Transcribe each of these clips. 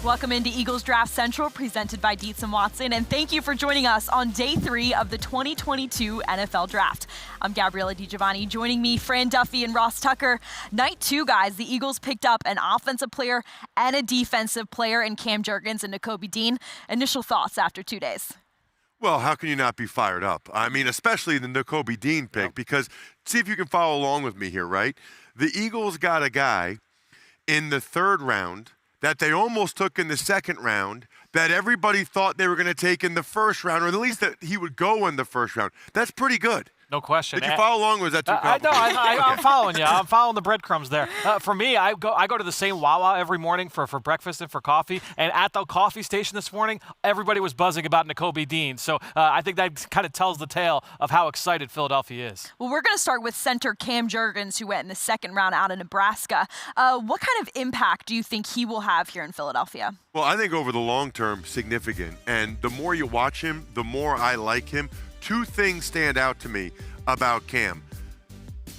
Welcome into Eagles Draft Central, presented by Dietz and Watson, and thank you for joining us on Day 3 of the 2022 NFL Draft. I'm Gabriella DiGiovanni. Joining me, Fran, Duffy, and Ross Tucker. Night 2, guys, the Eagles picked up an offensive player and a defensive player in Cam Jurgens and Nakobe Dean. Initial thoughts after 2 days? Well, how can you not be fired up? I mean, especially the Nakobe Dean pick, because see if you can follow along with me here, right? The Eagles got a guy in the 3rd round that they almost took in the 2nd round, that everybody thought they were going to take in the 1st round, or at least that he would go in the 1st round. That's pretty good. No question. Did you follow along, or was that too complicated? I'm following you. I'm following the breadcrumbs there. For me, I go to the same Wawa every morning for breakfast and for coffee. And at the coffee station this morning, everybody was buzzing about Nakobe Dean. So I think that kind of tells the tale of how excited Philadelphia is. Well, we're going to start with center Cam Jurgens, who went in the 2nd round out of Nebraska. What kind of impact do you think he will have here in Philadelphia? Well, I think over the long term, significant. And the more you watch him, the more I like him. 2 things stand out to me about Cam: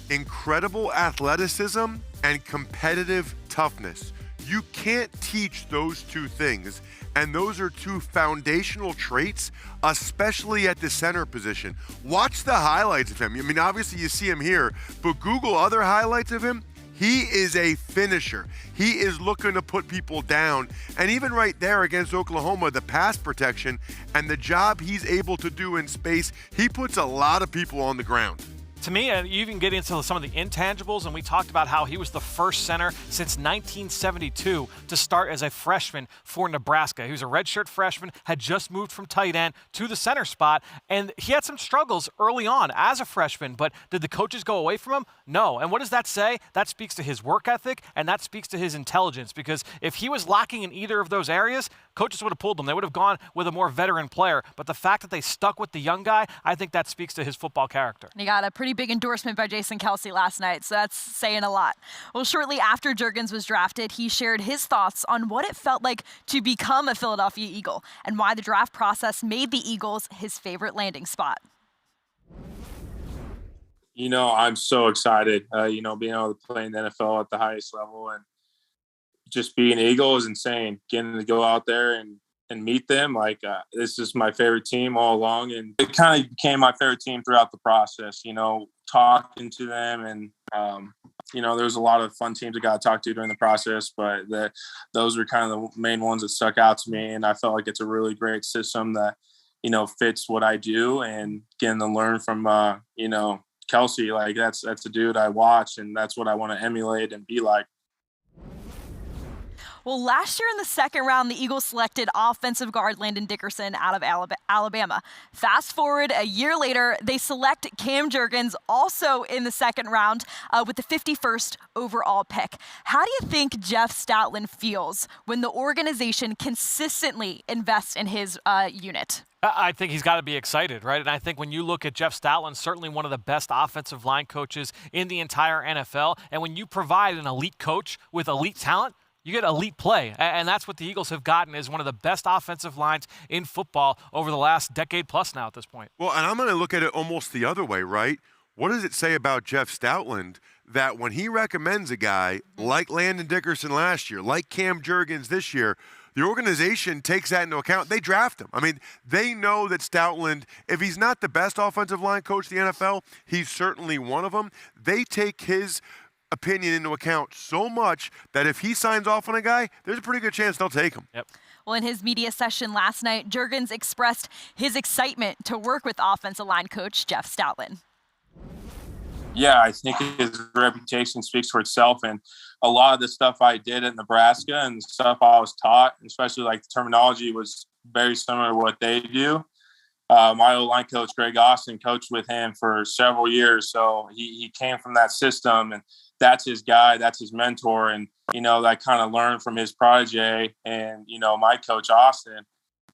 incredible athleticism and competitive toughness. You can't teach those 2 things, and those are 2 foundational traits, especially at the center position. Watch the highlights of him. I mean, obviously you see him here, but Google other highlights of him. He is a finisher. He is looking to put people down. And even right there against Oklahoma, the pass protection and the job he's able to do in space, he puts a lot of people on the ground. To me, you even get into some of the intangibles, and we talked about how he was the first center since 1972 to start as a freshman for Nebraska. He was a redshirt freshman, had just moved from tight end to the center spot, and he had some struggles early on as a freshman, but did the coaches go away from him? No. And what does that say? That speaks to his work ethic, and that speaks to his intelligence, because if he was lacking in either of those areas, coaches would have pulled him. They would have gone with a more veteran player, but the fact that they stuck with the young guy, I think that speaks to his football character. He got a pretty big endorsement by Jason Kelce last night, so that's saying a lot. Well, shortly after Jurgens was drafted, he shared his thoughts on what it felt like to become a Philadelphia Eagle and why the draft process made the Eagles his favorite landing spot. You know, I'm so excited, being able to play in the NFL at the highest level, and just being an Eagle is insane. Getting to go out there and meet them, this is my favorite team all along. And it kind of became my favorite team throughout the process, talking to them. And, there was a lot of fun teams I got to talk to during the process, but those were kind of the main ones that stuck out to me. And I felt like it's a really great system that, fits what I do, and getting to learn from, Kelce, that's a dude I watch, and that's what I want to emulate and be like. Well, last year in the 2nd round, the Eagles selected offensive guard Landon Dickerson out of Alabama. Fast forward a year later, they select Cam Jurgens also in the 2nd round with the 51st overall pick. How do you think Jeff Stoutland feels when the organization consistently invests in his unit? I think he's got to be excited, right? And I think when you look at Jeff Stoutland, certainly one of the best offensive line coaches in the entire NFL. And when you provide an elite coach with elite talent, you get elite play, and that's what the Eagles have gotten, is one of the best offensive lines in football over the last decade plus now at this point. Well, and I'm going to look at it almost the other way, right? What does it say about Jeff Stoutland that when he recommends a guy like Landon Dickerson last year, like Cam Jurgens this year, the organization takes that into account. They draft him. I mean, they know that Stoutland, if he's not the best offensive line coach in the NFL, he's certainly one of them. They take his opinion into account so much that if he signs off on a guy, there's a pretty good chance they'll take him. Yep. Well, in his media session last night, Jurgens expressed his excitement to work with offensive line coach Jeff Stoutland. Yeah, I think his reputation speaks for itself, and a lot of the stuff I did at Nebraska and the stuff I was taught, especially the terminology, was very similar to what they do. My old line coach, Greg Austin, coached with him for several years, so he came from that system, and that's his guy, that's his mentor. And, I kind of learned from his protege and, my coach Austin.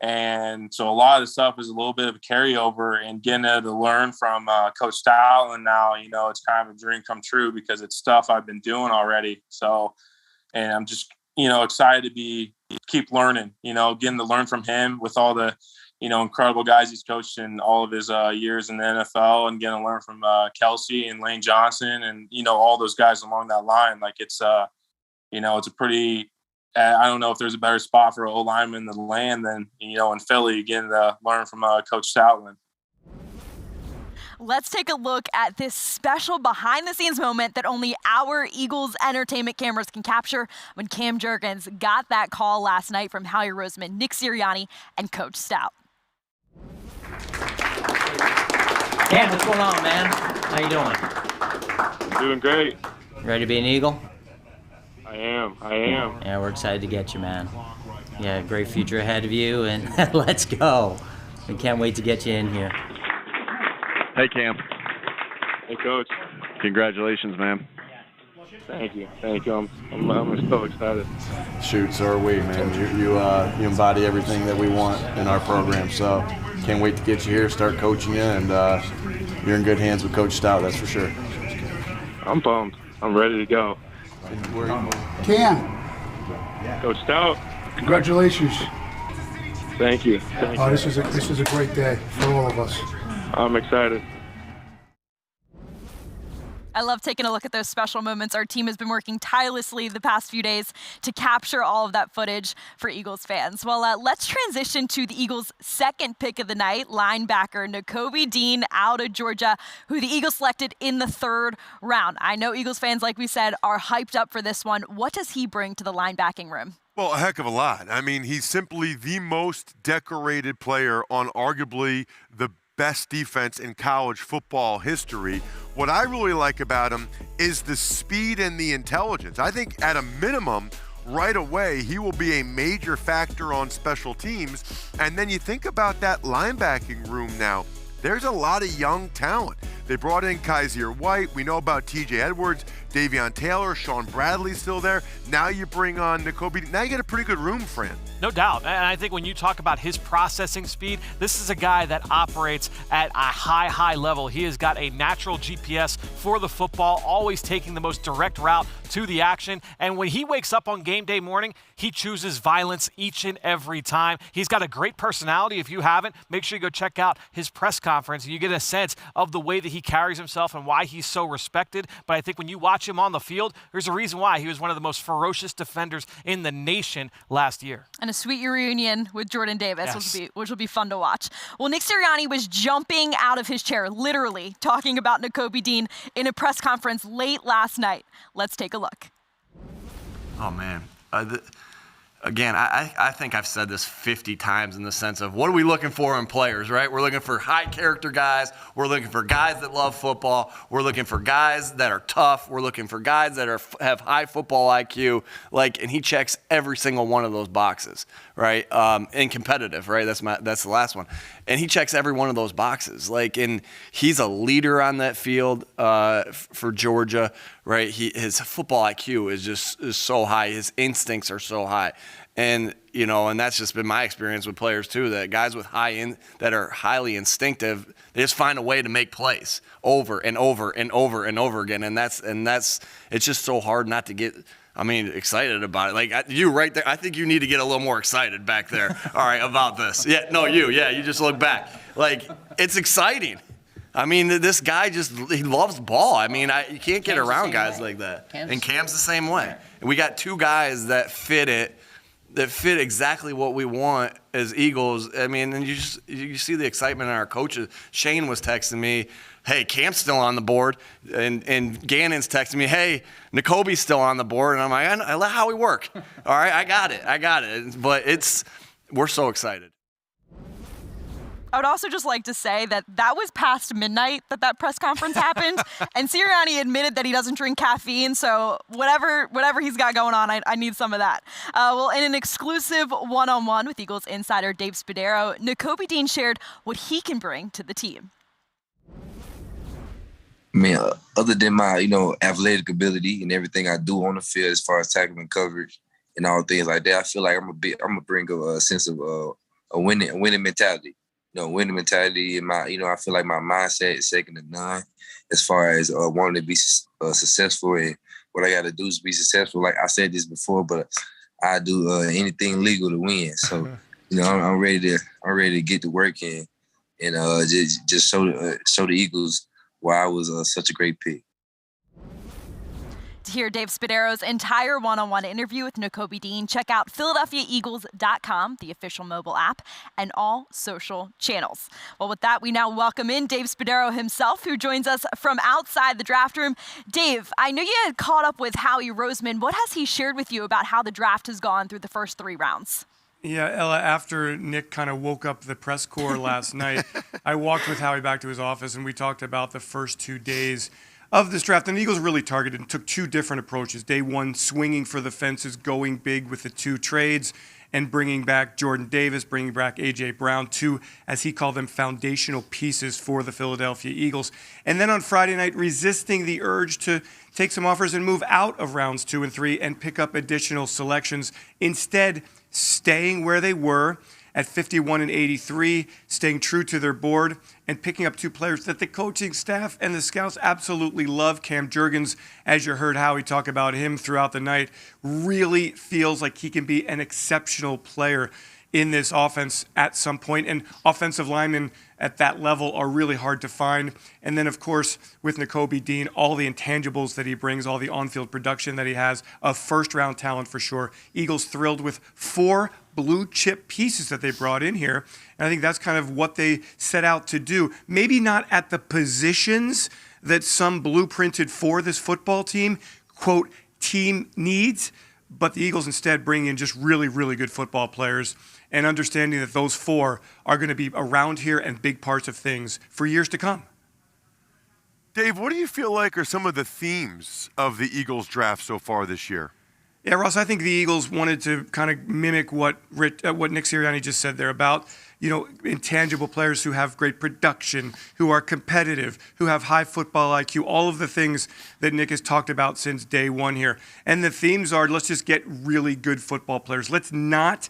And so a lot of the stuff is a little bit of a carryover, and getting to learn from Coach Stoutland now, it's kind of a dream come true because it's stuff I've been doing already. So, and I'm just, excited to keep learning, getting to learn from him with all the, incredible guys he's coached in all of his years in the NFL, and getting to learn from Kelce and Lane Johnson and, all those guys along that line. It's a pretty I don't know if there's a better spot for an O lineman to land than, in Philly, getting to learn from Coach Stoutland. Let's take a look at this special behind-the-scenes moment that only our Eagles entertainment cameras can capture when Cam Jurgens got that call last night from Howie Roseman, Nick Sirianni, and Coach Stout. Cam, what's going on, man? How you doing? Doing great. Ready to be an Eagle? I am. Yeah, we're excited to get you, man. Yeah, great future ahead of you, and let's go. We can't wait to get you in here. Hey, Cam. Hey, Coach. Congratulations, man. Thank you. I'm so excited. Shoot, so are we, man. You embody everything that we want in our program, so can't wait to get you here, start coaching you, and you're in good hands with Coach Stout, that's for sure. I'm pumped. I'm ready to go. Cam, Coach Stout. congratulations. Thank you. This is a great day for all of us. I'm excited. I love taking a look at those special moments. Our team has been working tirelessly the past few days to capture all of that footage for Eagles fans. Well, let's transition to the Eagles' second pick of the night, linebacker Nakobe Dean out of Georgia, who the Eagles selected in the 3rd round. I know Eagles fans, like we said, are hyped up for this one. What does he bring to the linebacking room? Well, a heck of a lot. I mean, he's simply the most decorated player on arguably the best defense in college football history. What I really like about him is the speed and the intelligence. I think at a minimum, right away, he will be a major factor on special teams. And then you think about that linebacking room now. There's a lot of young talent. They brought in Kaiser White. We know about TJ Edwards, Davion Taylor, Sean Bradley's still there. Now you bring on Nakobe. Now you get a pretty good room, Fran. No doubt. And I think when you talk about his processing speed, this is a guy that operates at a high level. He has got a natural GPS for the football, always taking the most direct route to the action. And when he wakes up on game day morning, he chooses violence each and every time. He's got a great personality. If you haven't, make sure you go check out his press conference and you get a sense of the way that he carries himself and why he's so respected. But I think when you watch him on the field, there's a reason why he was one of the most ferocious defenders in the nation last year. And a sweet reunion with Jordan Davis, Yes. which will be fun to watch. Well, Nick Sirianni was jumping out of his chair, literally talking about Nakobe Dean in a press conference late last night. Let's take a look. Oh, man. Again, I think I've said this 50 times in the sense of what are we looking for in players, right? We're looking for high character guys. We're looking for guys that love football. We're looking for guys that are tough. We're looking for guys that have high football IQ. And he checks every single one of those boxes, right? And competitive, right? That's the last one. And he checks every one of those boxes. And he's a leader on that field for Georgia, right? His football IQ is so high. His instincts are so high. And, and that's just been my experience with players too, that guys with that are highly instinctive, they just find a way to make plays over and over and over and over again. And that's it's just so hard not to get excited about it. You right there, I think you need to get a little more excited back there, all right, about this. Yeah, no, you just look back. It's exciting. This guy he loves ball. You can't get around guys like that. And Cam's the same way. And we got two guys that fit exactly what we want as Eagles. And you see the excitement in our coaches. Shane was texting me, hey, Cam's still on the board. And Gannon's texting me, hey, Nakobe's still on the board. And I'm like, I let Howie work. All right, I got it. But we're so excited. I would also just like to say that was past midnight that press conference happened, and Sirianni admitted that he doesn't drink caffeine, so whatever he's got going on, I need some of that. Well, in an exclusive one-on-one with Eagles insider Dave Spadaro, Nakobe Dean shared what he can bring to the team. Other than my, athletic ability and everything I do on the field as far as tackling coverage and all things like that, I feel like I'm gonna bring a sense of a winning mentality. Winning mentality and I feel like my mindset is second to none as far as wanting to be successful, and what I got to do is be successful. Like I said this before, but I do anything legal to win. So, I'm ready to get to work and just show the Eagles why I was such a great pick. To hear Dave Spadero's entire one-on-one interview with Nakobe Dean, check out PhiladelphiaEagles.com, the official mobile app, and all social channels. Well, with that, we now welcome in Dave Spadero himself, who joins us from outside the draft room. Dave, I know you had caught up with Howie Roseman. What has he shared with you about how the draft has gone through the first 3 rounds? Yeah, Ella, after Nick kind of woke up the press corps last night, I walked with Howie back to his office, and we talked about the first 2 days of this draft. And the Eagles really targeted and took 2 different approaches. Day 1, swinging for the fences, going big with the 2 trades, and bringing back Jordan Davis, bringing back A.J. Brown, 2, as he called them, foundational pieces for the Philadelphia Eagles. And then on Friday night, resisting the urge to take some offers and move out of rounds 2 and 3 and pick up additional selections. Instead, staying where they were at 51 and 83, staying true to their board, and picking up 2 players that the coaching staff and the scouts absolutely love. Cam Jurgens, as you heard Howie talk about him throughout the night, really feels like he can be an exceptional player in this offense at some point. And offensive linemen at that level are really hard to find. And then, of course, with Nakobe Dean, all the intangibles that he brings, all the on-field production that he has, a first-round talent for sure. Eagles thrilled with 4 blue chip pieces that they brought in here. And I think that's kind of what they set out to do. Maybe not at the positions that some blueprinted for this football team, quote, team needs, but the Eagles instead bring in just really, really good football players, and understanding that those 4 are going to be around here and big parts of things for years to come. Dave, what do you feel like are some of the themes of the Eagles draft so far this year? Yeah, Ross, I think the Eagles wanted to kind of mimic what Nick Sirianni just said there about, intangible players who have great production, who are competitive, who have high football IQ, all of the things that Nick has talked about since day 1 here. And the themes are, let's just get really good football players. Let's not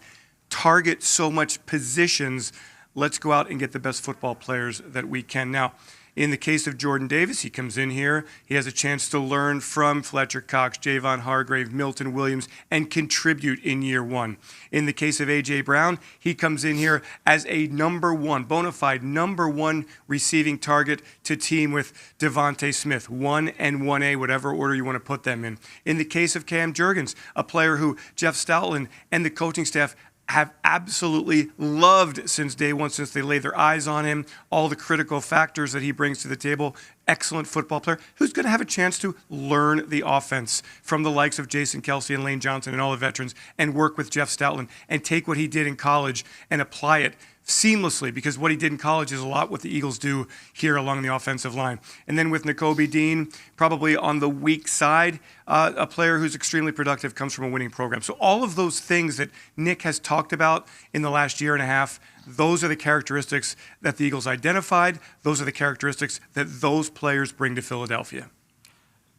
target so much positions. Let's go out and get the best football players that we can. Now, in the case of Jordan Davis, he comes in here. He has a chance to learn from Fletcher Cox, Javon Hargrave, Milton Williams, and contribute in year 1. In the case of A.J. Brown, he comes in here as a bona fide number 1 receiving target to team with Devontae Smith, 1 and 1A, whatever order you want to put them in. In the case of Cam Jurgens, a player who Jeff Stoutland and the coaching staff have absolutely loved since day 1, since they laid their eyes on him, all the critical factors that he brings to the table. Excellent football player who's going to have a chance to learn the offense from the likes of Jason Kelsey and Lane Johnson and all the veterans, and work with Jeff Stoutland and take what he did in college and apply it seamlessly, because what he did in college is a lot what the Eagles do here along the offensive line. And then with Nakobe Dean, probably on the weak side, a player who's extremely productive, comes from a winning program. So all of those things that Nick has talked about in the last year and a half, those are the characteristics that the Eagles identified. Those are the characteristics that those players bring to Philadelphia.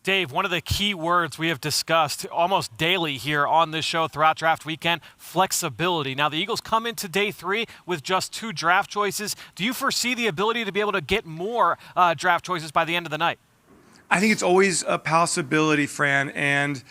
Dave, one of the key words we have discussed almost daily here on this show throughout draft weekend, flexibility. Now, the Eagles come into day 3 with just 2 draft choices. Do you foresee the ability to be able to get more draft choices by the end of the night? I think it's always a possibility, Fran, and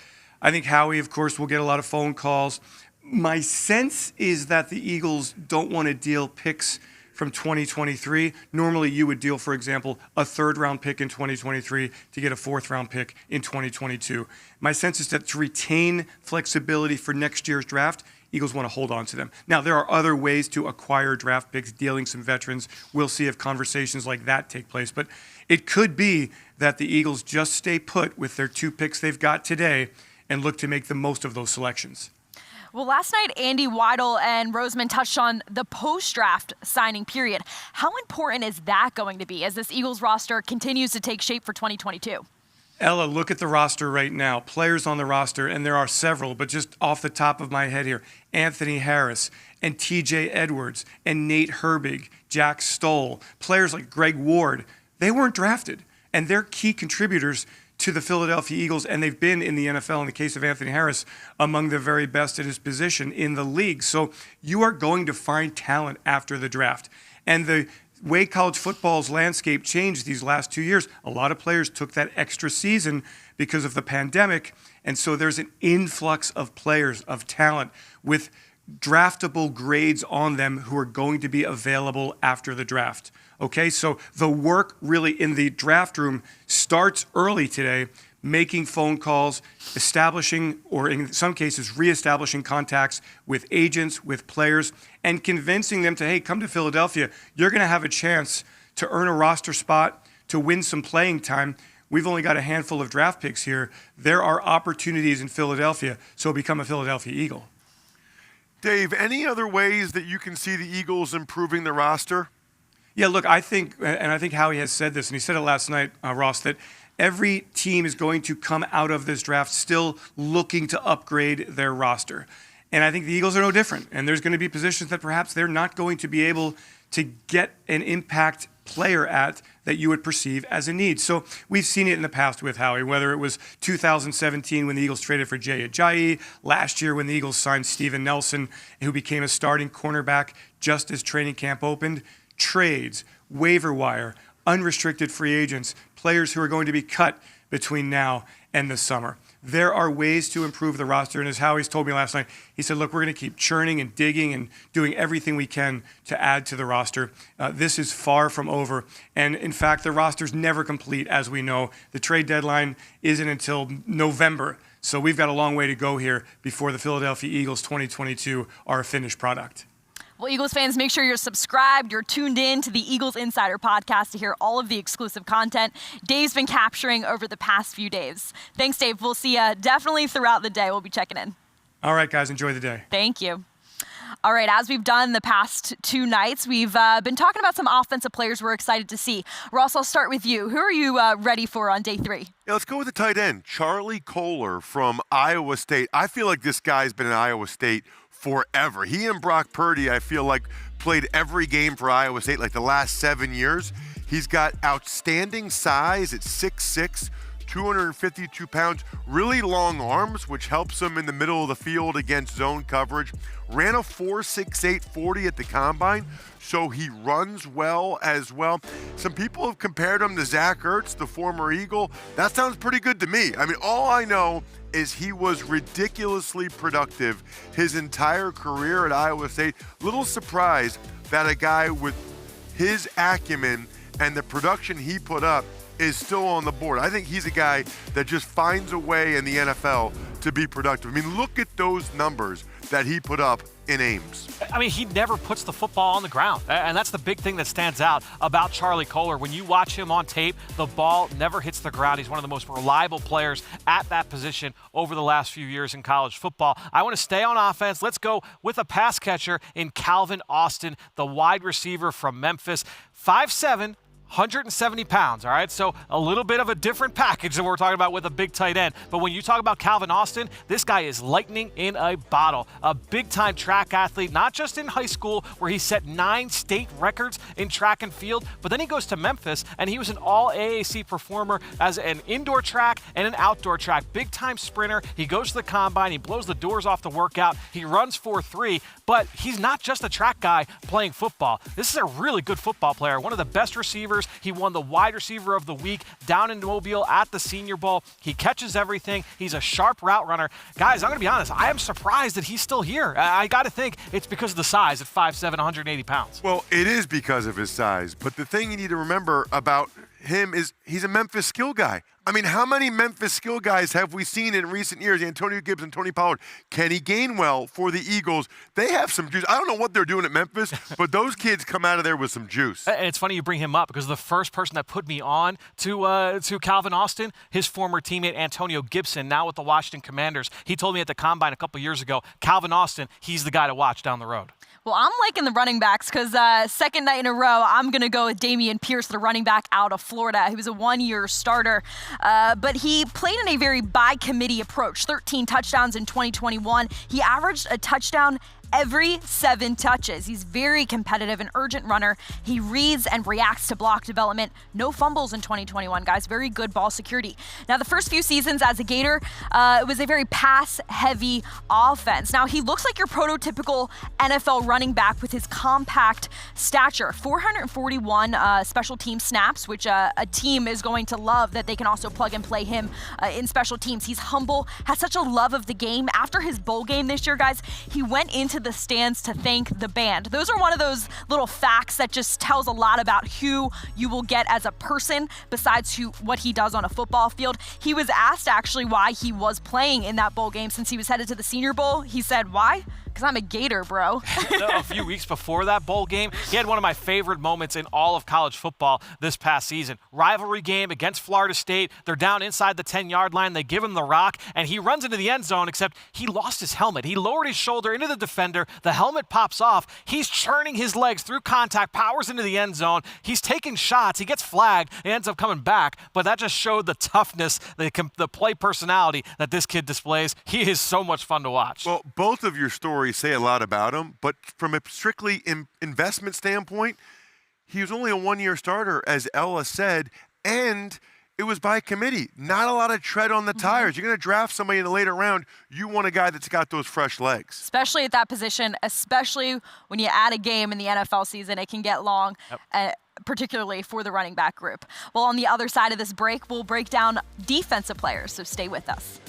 I think Howie, of course, will get a lot of phone calls. My sense is that the Eagles don't want to deal picks from 2023. Normally, you would deal, for example, a 3rd-round pick in 2023 to get a 4th-round pick in 2022. My sense is that to retain flexibility for next year's draft, Eagles want to hold on to them. Now, there are other ways to acquire draft picks, dealing some veterans. We'll see if conversations like that take place. But it could be that the Eagles just stay put with their 2 picks they've got today and look to make the most of those selections. Well, last night, Andy Weidel and Roseman touched on the post-draft signing period. How important is that going to be as this Eagles roster continues to take shape for 2022? Ella, look at the roster right now. Players on the roster, and there are several, but just off the top of my head here, Anthony Harris and TJ Edwards and Nate Herbig, Jack Stoll, players like Greg Ward, they weren't drafted, and they're key contributors to the Philadelphia Eagles, and they've been in the NFL, in the case of Anthony Harris, among the very best at his position in the league. So you are going to find talent after the draft. And the way college football's landscape changed these last 2 years, a lot of players took that extra season because of the pandemic, and so there's an influx of players, of talent, with draftable grades on them who are going to be available after the draft. Okay, so the work really in the draft room starts early today, making phone calls, establishing, or in some cases, reestablishing contacts with agents, with players, and convincing them to, hey, come to Philadelphia. You're going to have a chance to earn a roster spot, to win some playing time. We've only got a handful of draft picks here. There are opportunities in Philadelphia, so become a Philadelphia Eagle. Dave, any other ways that you can see the Eagles improving the roster? Yeah, look, I think Howie has said this, and he said it last night, Ross, that every team is going to come out of this draft still looking to upgrade their roster. And I think the Eagles are no different. And there's going to be positions that perhaps they're not going to be able to get an impact player at that you would perceive as a need. So we've seen it in the past with Howie, whether it was 2017 when the Eagles traded for Jay Ajayi, last year when the Eagles signed Steven Nelson, who became a starting cornerback just as training camp opened. Trades, waiver wire, unrestricted free agents, players who are going to be cut between now and the summer. There are ways to improve the roster, and as Howie's told me last night, he said, look, we're going to keep churning and digging and doing everything we can to add to the roster. This is far from over, and in fact, the roster's never complete, as we know. The trade deadline isn't until November, so we've got a long way to go here before the Philadelphia Eagles 2022 are a finished product. Well, Eagles fans, make sure you're subscribed. You're tuned in to the Eagles Insider Podcast to hear all of the exclusive content Dave's been capturing over the past few days. Thanks, Dave. We'll see you definitely throughout the day. We'll be checking in. All right, guys. Enjoy the day. Thank you. All right, as we've done the past two nights, we've been talking about some offensive players we're excited to see. Ross, I'll start with you. Who are you ready for on day 3? Yeah, let's go with the tight end, Charlie Kolar from Iowa State. I feel like this guy's been in Iowa State forever. He and Brock Purdy, I feel like, played every game for Iowa State like the last 7 years. He's got outstanding size at 6'6", 252 pounds, really long arms, which helps him in the middle of the field against zone coverage. Ran a 4.68 40 at the combine, so he runs well as well. Some people have compared him to Zach Ertz, the former Eagle. That sounds pretty good to me. I mean, all I know is he was ridiculously productive his entire career at Iowa State. Little surprised that a guy with his acumen and the production he put up is still on the board. I think he's a guy that just finds a way in the NFL to be productive. I mean, look at those numbers that he put up in Ames. I mean, he never puts the football on the ground, and that's the big thing that stands out about Charlie Kolar. When you watch him on tape, the ball never hits the ground. He's one of the most reliable players at that position over the last few years in college football. I want to stay on offense. Let's go with a pass catcher in Calvin Austin, the wide receiver from Memphis, 5'7", 170 pounds, all right? So a little bit of a different package than we're talking about with a big tight end. But when you talk about Calvin Austin, this guy is lightning in a bottle. A big-time track athlete, not just in high school where he set 9 state records in track and field, but then he goes to Memphis and he was an all-AAC performer as an indoor track and an outdoor track. Big-time sprinter. He goes to the combine. He blows the doors off the workout. He runs 4.3, but he's not just a track guy playing football. This is a really good football player, one of the best receivers. He won the wide receiver of the week down in Mobile at the Senior Bowl. He catches everything. He's a sharp route runner. Guys, I'm going to be honest. I am surprised that he's still here. I got to think it's because of the size at 5'7", 180 pounds. Well, it is because of his size. But the thing you need to remember about him is he's a Memphis skill guy. I mean, how many Memphis skill guys have we seen in recent years? Antonio Gibbs and Tony Pollard. Kenny Gainwell for the Eagles. They have some juice. I don't know what they're doing at Memphis, but those kids come out of there with some juice. And it's funny you bring him up because the first person that put me on to Calvin Austin, his former teammate Antonio Gibson, now with the Washington Commanders. He told me at the Combine a couple years ago, Calvin Austin, he's the guy to watch down the road. Well, I'm liking the running backs because second night in a row, I'm going to go with Dameon Pierce, the running back out of Florida. He was a one-year starter, but he played in a very by-committee approach. 13 touchdowns in 2021. He averaged a touchdown every 7 touches. He's very competitive, an urgent runner. He reads and reacts to block development. No fumbles in 2021, guys. Very good ball security. Now, the first few seasons as a Gator, it was a very pass-heavy offense. Now, he looks like your prototypical NFL running back with his compact stature. 441 special team snaps, which a team is going to love that they can also plug and play him in special teams. He's humble, has such a love of the game. After his bowl game this year, guys, he went into to the stands to thank the band. Those are one of those little facts that just tells a lot about who you will get as a person besides what he does on a football field. He was asked actually why he was playing in that bowl game since he was headed to the Senior Bowl. He said, "Why? Because I'm a Gator, bro." A few weeks before that bowl game, he had one of my favorite moments in all of college football this past season. Rivalry game against Florida State. They're down inside the 10-yard line. They give him the rock, and he runs into the end zone, except he lost his helmet. He lowered his shoulder into the defender. The helmet pops off. He's churning his legs through contact, powers into the end zone. He's taking shots. He gets flagged. He ends up coming back, but that just showed the toughness, the play personality that this kid displays. He is so much fun to watch. Well, both of your stories say a lot about him, but from a strictly investment standpoint, he was only a one-year starter, as Ella said, and it was by committee. Not a lot of tread on the tires. You're going to draft somebody in the later round. You want a guy that's got those fresh legs. Especially at that position, especially when you add a game in the NFL season, it can get long. Particularly for the running back group. Well, on the other side of this break, we'll break down defensive players, so stay with us.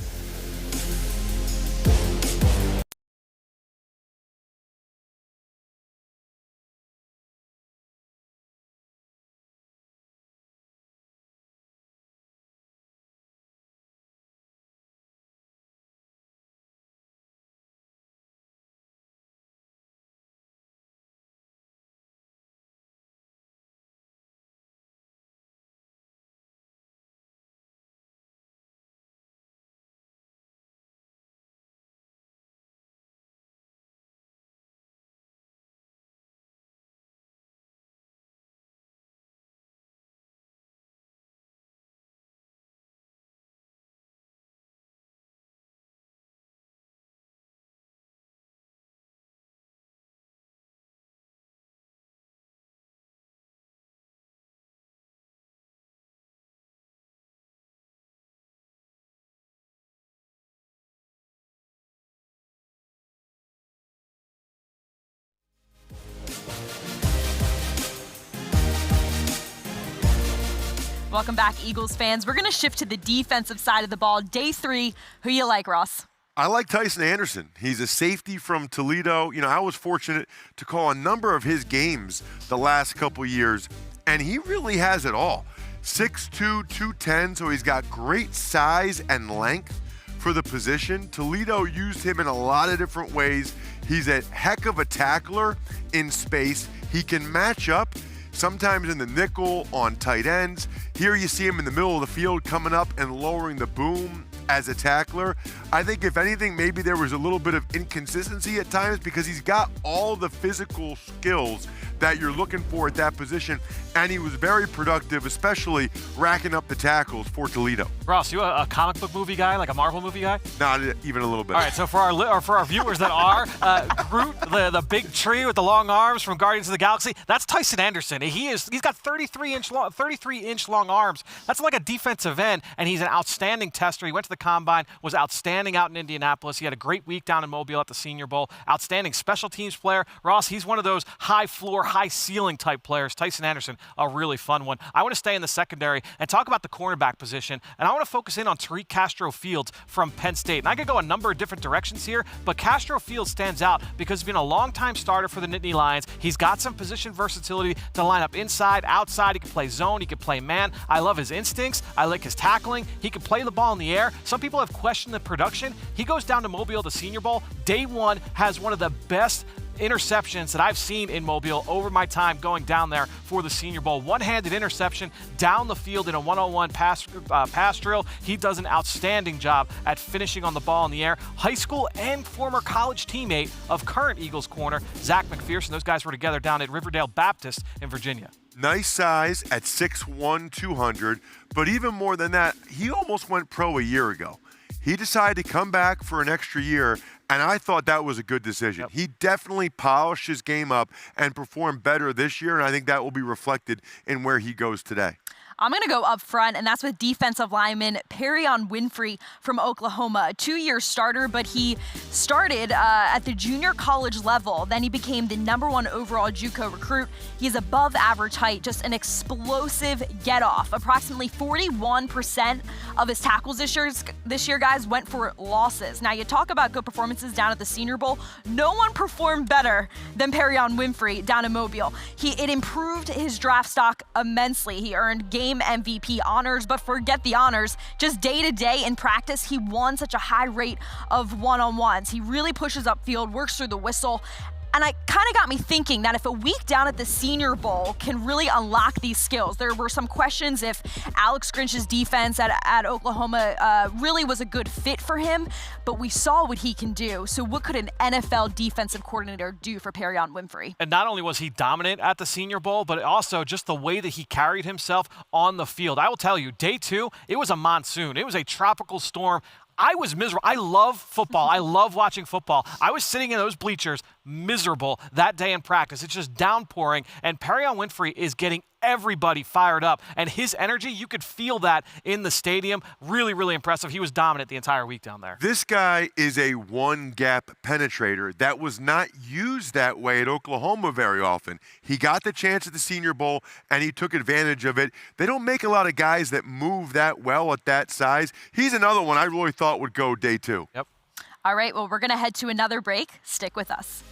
Welcome back, Eagles fans. We're going to shift to the defensive side of the ball. Day 3, who you like, Ross? I like Tyson Anderson. He's a safety from Toledo. You know, I was fortunate to call a number of his games the last couple years, and he really has it all. 6'2", 210, so he's got great size and length for the position. Toledo used him in a lot of different ways. He's a heck of a tackler in space. He can match up sometimes in the nickel on tight ends. Here you see him in the middle of the field coming up and lowering the boom as a tackler. I think if anything, maybe there was a little bit of inconsistency at times because he's got all the physical skills that you're looking for at that position, and he was very productive, especially racking up the tackles for Toledo. Ross, you a comic book movie guy, like a Marvel movie guy? Not even a little bit. All right, so for our viewers that are, Groot, the big tree with the long arms from Guardians of the Galaxy, that's Tyson Anderson. He's got 33-inch long arms. That's like a defensive end, and he's an outstanding tester. He went to the combine, was outstanding out in Indianapolis. He had a great week down in Mobile at the Senior Bowl. Outstanding special teams player. Ross, he's one of those high floor, high ceiling type players. Tyson Anderson, a really fun one. I want to stay in the secondary and talk about the cornerback position, and I want to focus in on Tariq Castro-Fields from Penn State. And I could go a number of different directions here, but Castro-Fields stands out because he's been a long-time starter for the Nittany Lions. He's got some position versatility to line up inside, outside. He can play zone. He can play man. I love his instincts. I like his tackling. He can play the ball in the air. Some people have questioned the production. He goes down to Mobile, the Senior Bowl. Day 1 has one of the best interceptions that I've seen in Mobile over my time going down there for the Senior Bowl. One-handed interception down the field in a one-on-one pass drill. He does an outstanding job at finishing on the ball in the air. High school and former college teammate of current Eagles corner Zach McPherson. Those guys were together down at Riverdale Baptist in Virginia. Nice size at 6'1", 200, but even more than that, he almost went pro a year ago. He decided to come back for an extra year, and I thought that was a good decision. Yep. He definitely polished his game up and performed better this year, and I think that will be reflected in where he goes today. I'm going to go up front, and that's with defensive lineman Perrion Winfrey from Oklahoma, a 2-year starter, but he started at the junior college level. Then he became the #1 overall JUCO recruit. He's above average height, just an explosive get-off. Approximately 41% of his tackles this year, guys, went for losses. Now, you talk about good performances down at the Senior Bowl. No one performed better than Perrion Winfrey down in Mobile. It improved his draft stock immensely. He earned game MVP honors, but forget the honors. Just day-to-day in practice, he won such a high rate of one-on-ones. He really pushes upfield, works through the whistle. And it kind of got me thinking that if a week down at the Senior Bowl can really unlock these skills. There were some questions if Alex Grinch's defense at Oklahoma really was a good fit for him, but we saw what he can do. So what could an NFL defensive coordinator do for Perrion Winfrey? And not only was he dominant at the Senior Bowl, but also just the way that he carried himself on the field. I will tell you, day 2, it was a monsoon. It was a tropical storm. I was miserable. I love football. I love watching football. I was sitting in those bleachers miserable that day in practice. It's just downpouring, and Perrion Winfrey is getting everybody fired up. And his energy, you could feel that in the stadium. Really, really impressive. He was dominant the entire week down there. This guy is a one-gap penetrator that was not used that way at Oklahoma very often. He got the chance at the Senior Bowl, and he took advantage of it. They don't make a lot of guys that move that well at that size. He's another one I really thought would go day 2. Yep. All right, well, we're going to head to another break. Stick with us.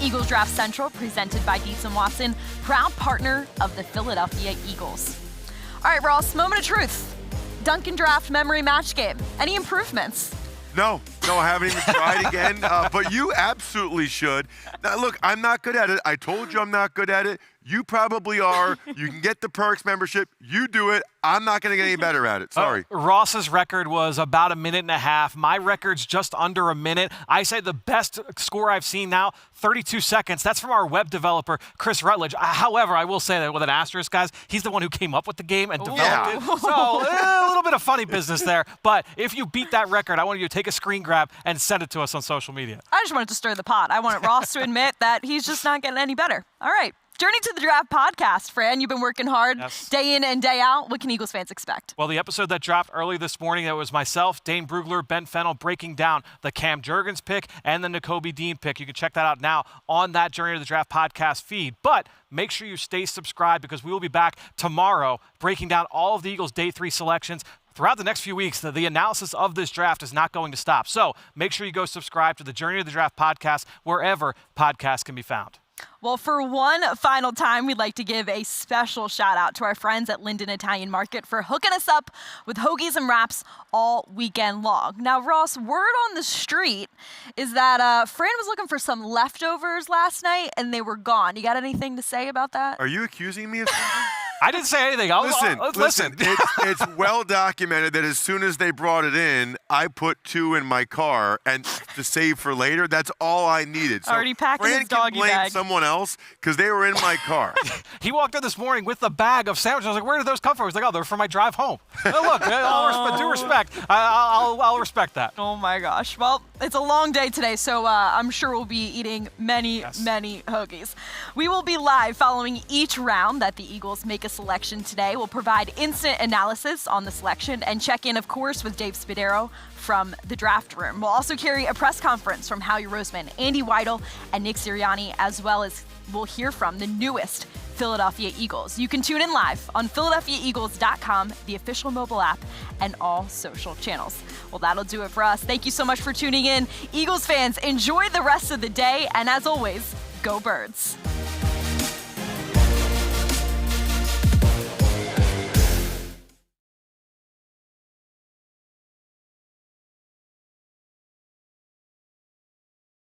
Eagles Draft Central, presented by Dietz & Watson, proud partner of the Philadelphia Eagles. All right, Ross, moment of truth. Duncan Draft memory match game. Any improvements? No, I haven't even tried again, but you absolutely should. Now, look, I'm not good at it. I told you I'm not good at it. You probably are. You can get the Perks membership. You do it. I'm not going to get any better at it. Sorry. Ross's record was about 1.5 minutes. My record's just under a minute. I say the best score I've seen now, 32 seconds. That's from our web developer, Chris Rutledge. However, I will say that with an asterisk, guys, he's the one who came up with the game and developed it. So a little bit of funny business there. But if you beat that record, I want you to take a screen grab and send it to us on social media. I just wanted to stir the pot. I wanted Ross to admit that he's just not getting any better. All right. Journey to the Draft podcast, Fran. You've been working hard day in and day out. What can Eagles fans expect? Well, the episode that dropped early this morning, that was myself, Dane Brugler, Ben Fennell breaking down the Cam Jurgens pick and the Nakobe Dean pick. You can check that out now on that Journey to the Draft podcast feed. But make sure you stay subscribed because we will be back tomorrow breaking down all of the Eagles' Day 3 selections. Throughout the next few weeks, the analysis of this draft is not going to stop. So make sure you go subscribe to the Journey to the Draft podcast wherever podcasts can be found. Well, for one final time, we'd like to give a special shout out to our friends at Linden Italian Market for hooking us up with hoagies and wraps all weekend long. Now, Ross, word on the street is that Fran was looking for some leftovers last night and they were gone. You got anything to say about that? Are you accusing me of something? I didn't say anything. Listen. It's well documented that as soon as they brought it in, I put 2 in my car and to save for later. That's all I needed. So already packing Fran his doggy can blame bag. someone else because they were in my car. He walked in this morning with the bag of sandwiches. I was like, where did those come from? He's like, oh, they're for my drive home. Look, due respect. I'll respect that. Oh, my gosh. Well, it's a long day today, so I'm sure we'll be eating many hoagies. We will be live following each round that the Eagles make a selection today. We'll provide instant analysis on the selection and check in, of course, with Dave Spadaro from the draft room. We'll also carry a press conference from Howie Roseman, Andy Weidel, and Nick Sirianni, as well as we'll hear from the newest Philadelphia Eagles. You can tune in live on PhiladelphiaEagles.com, the official mobile app, and all social channels. Well, that'll do it for us. Thank you so much for tuning in. Eagles fans, enjoy the rest of the day, and as always, go Birds.